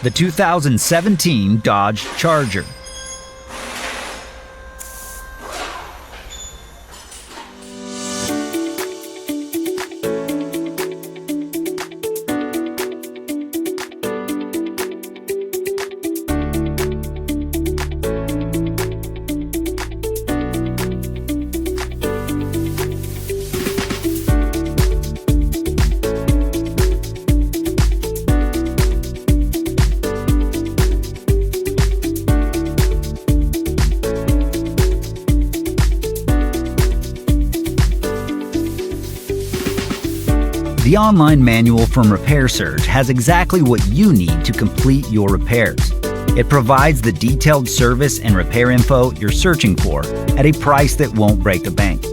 the 2017 Dodge Charger. The online manual from Repair Surge has exactly what you need to complete your repairs. It provides the detailed service and repair info you're searching for at a price that won't break the bank.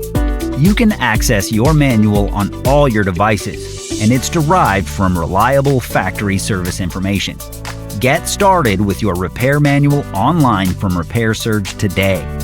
You can access your manual on all your devices, and it's derived from reliable factory service information. Get started with your repair manual online from Repair Surge today.